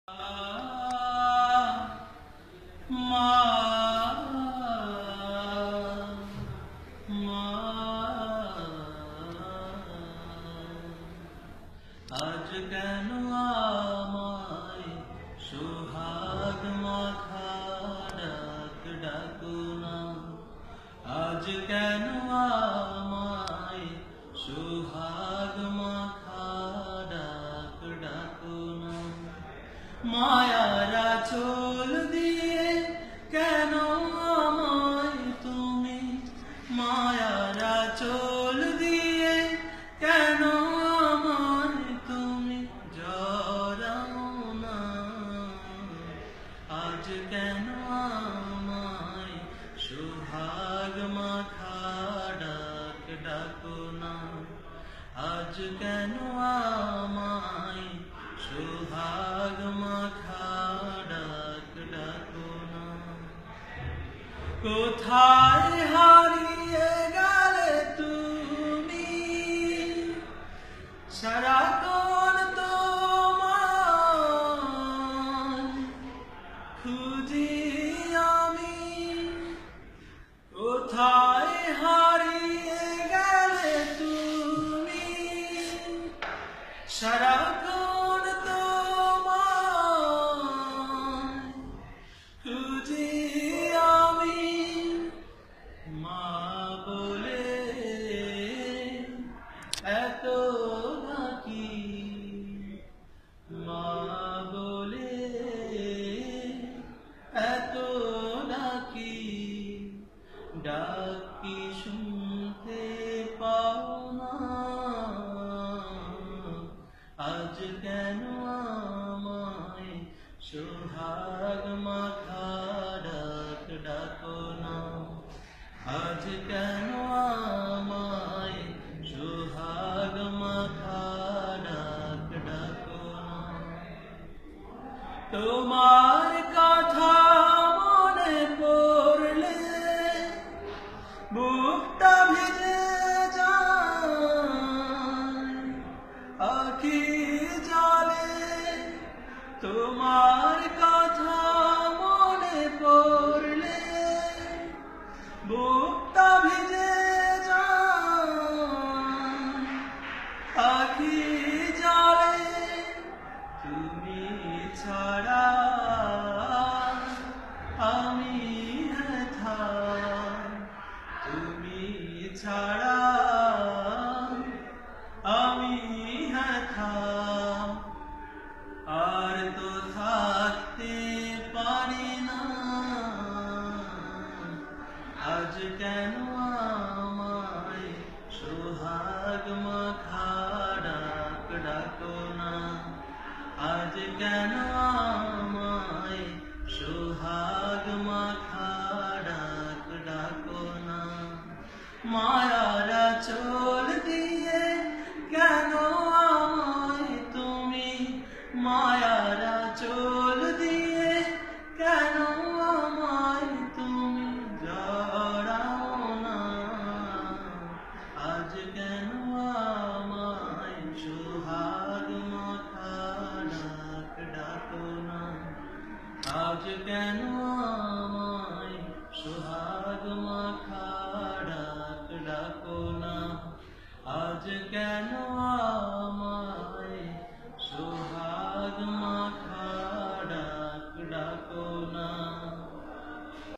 আজ কেন আমায় সোহাগ মাখা ডাক ডাকো না, আজ কেন আমায় সোহাগ মাখা ডাক ডাকো না। মায়ার আঁচল দিয়ে কেন আমায় তুমি, মায়ার আঁচল দিয়ে কেন আমায় তুমি জড়াও না। আজ কেন আমায় সোহাগ মাখা ডাক ডাকো না, আজ কেন আমায় সোহাগ মাখা ডাক ডাকো না। কোথায় হারিয়ে গেলে তুমি, সারাক্ষণ তোমায় খুঁজি আমি। কোথায় হারিয়ে গেলে তুমি, সারাক্ষণ তোমায় খুঁজি আমি। মা বলে এত ডাকি, মা বলে এত ডাকি, ডাকি শুনতে পাও না। আজ কেন আমায় সোহাগ মাখা ডাক ডাকো না, আজ কেন আমায় সোহাগ মাখা ডাক ডাকো না। তোমার কথা মনে পড়লে বুকটা ভিজে যায় আখি জলে। তোমার কথা মনে পড়লে বুকটা ভিজে যায় আখি জলে। তুমি ছাড়া আমি হেথা, তুমি ছাড়া আমি হেথা, আর তো থাকতে পারি না। আজ কেন আমায় সোহাগ মাখা ডাক ডাকো না, আজ কেন আমায় সোহাগ মাখা ডাক ডাকো না। মায়ার আঁচল দিয়ে কেন আমায় তুমি, মায়ার আঁচল দিয়ে কেন আমায় তুমি জড়াও না। আজ কেন আমায় সোহাগ মাখা ডাক ডাকো না, আজ কেন আমায় সোহাগ মাখা ডাক ডাকো না, আজ কেন আমায় সোহাগ মাখা ডাক ডাকো না।